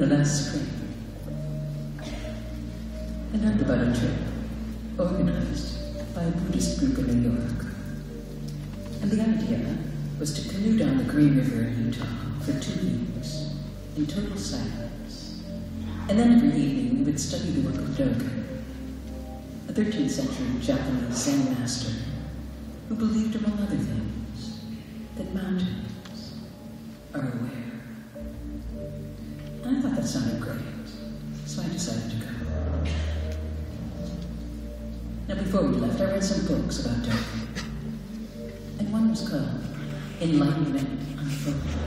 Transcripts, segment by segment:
Last spring, I learned about a trip organized by a Buddhist group in New York. And the idea was to canoe down the Green River in Utah for 2 weeks in total silence. And then every evening we would study the work of Dogen, a 13th century Japanese Zen master who believed, among other things, that mountains are aware. I thought that sounded great, so I decided to go. Now, before we left, I read some books about Dogen, and one was called Enlightenment Unfolded.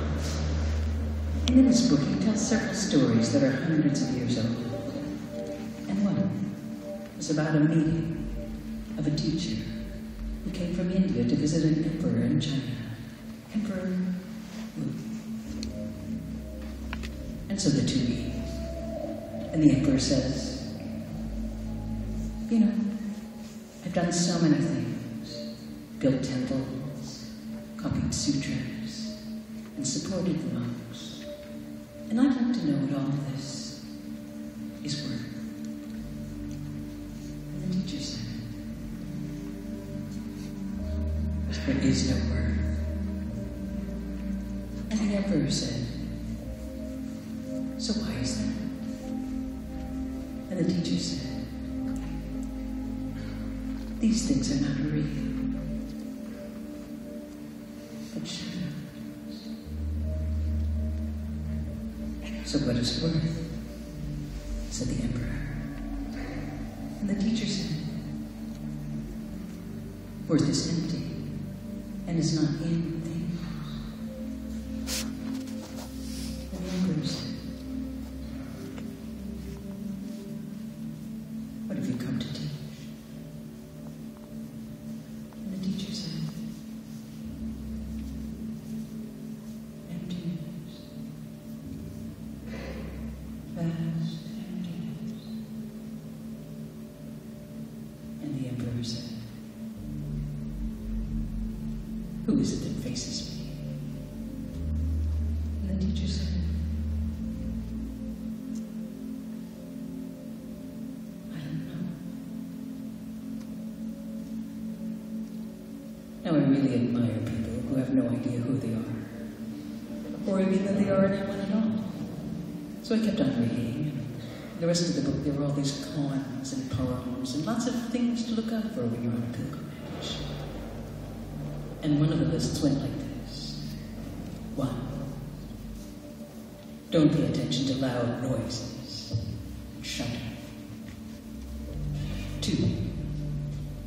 And in this book, he tells several stories that are hundreds of years old. And one was about a meeting of a teacher who came from India to visit an emperor in China, Emperor Wu. And so the two meet. And the emperor says, you know, I've done so many things. Built temples, copied sutras, and supported the monks. And I'd like to know what all of this is worth. And the teacher said, there is no worth. And the emperor said, so why is that? And the teacher said, these things are not real, but shadows. So what is worth? Said the emperor. And the teacher said, worth is empty and is not in things. And the emperor said, what have you come to teach? And the teacher said, emptiness. Vast emptiness. And the emperor said, who is it that faces me? And the teacher said, now, I really admire people who have no idea who they are, or even that they are anyone at all. So I kept on reading. The rest of the book, there were all these koans and poems and lots of things to look out for when you're on a pilgrimage. And one of the lists went like this. 1. Don't pay attention to loud noises. Shut up. 2.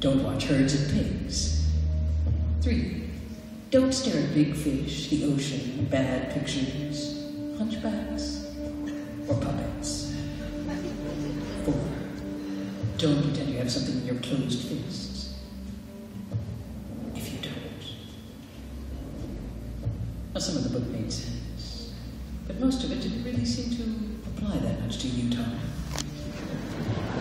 Don't watch herds of pigs. 3. Don't stare at big fish, the ocean, bad pictures, hunchbacks, or puppets. 4. Don't pretend you have something in your closed fists. If you don't. Now, some of the book made sense, but most of it didn't really seem to apply that much to Utah.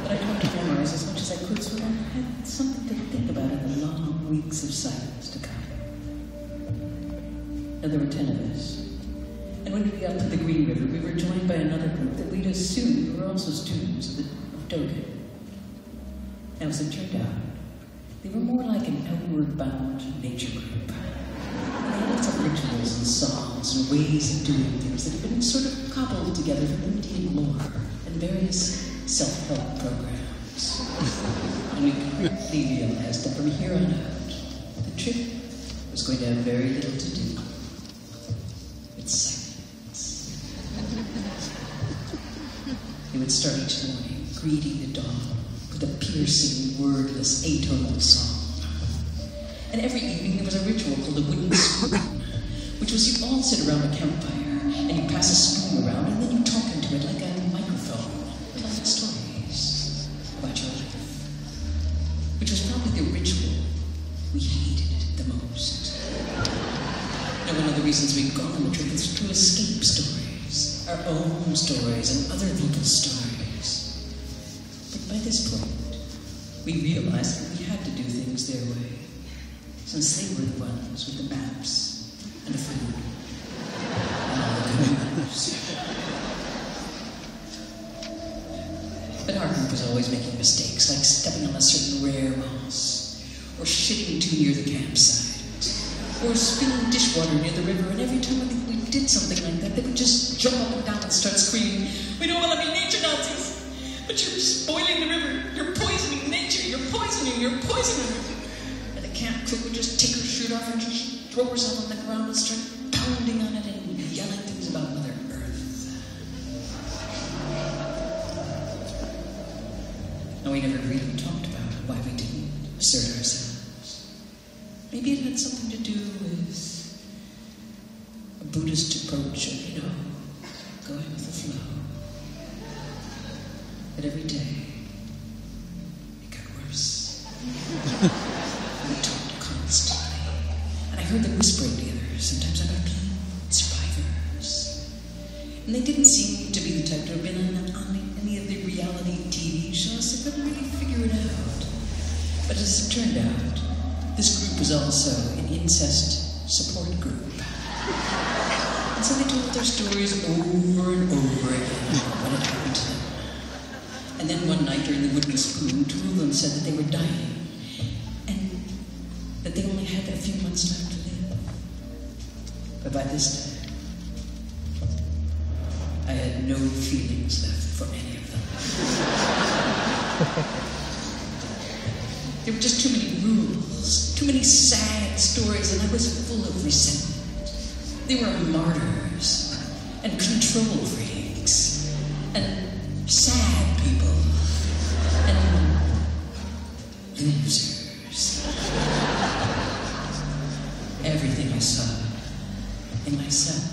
But I tried to memorize as much as I could so that I had something to think about in the long weeks of silence to come. And there were 10 of us. And when we got to the Green River, we were joined by another group that we'd assumed were also students of Dogen. Now, as it turned out, they were more like an outward-bound nature group. They had lots of rituals and songs and ways of doing things that had been sort of cobbled together from Indian lore and various self-help programs. And we quickly realized that from here on out, the trip was going to have very little to do with would start each morning greeting the dawn with a piercing, wordless, atonal song. And every evening there was a ritual called a wooden spoon, which was you all sit around a campfire and you pass a spoon around and then you talk into it like a microphone, telling stories about your life, which was probably the ritual we hated the most. Now, one of the reasons we'd gone on the trip was to escape stories, our own stories and other people's stories. But by this point, we realized that we had to do things their way, since they were the ones with the maps and the food and all the good news. But our group was always making mistakes, like stepping on a certain rare moss, or shitting too near the campsite, or spilling dishwater near the river, and every time we did something like that, they would just jump up and down and start screaming, "We don't want to be nature Nazis, but you're spoiling the river, you're poisoning nature, you're poisoning." And the camp cook would just take her shirt off and just throw herself on the ground and start pounding on it and yelling things about Mother Earth. Now, we never really talked about why we didn't assert ourselves. Maybe it had something to do with a Buddhist approach of, going with the flow. But every day, it got worse. We talked constantly. And I heard them whispering together, sometimes about being survivors. And they didn't seem to be the type to have been on any of the reality TV shows. They couldn't really figure it out. But as it turned out, this group was also an incest support group. And so they told their stories over and over again about what had happened to them. And then one night during the wooden spoon, two of them said that they were dying and that they only had a few months left to live. But by this time, I had no feelings left for any of them. There were just too many rules, too many sad stories, and I was full of resentment. They were martyrs, and control freaks, and sad people, and losers. Everything I saw in myself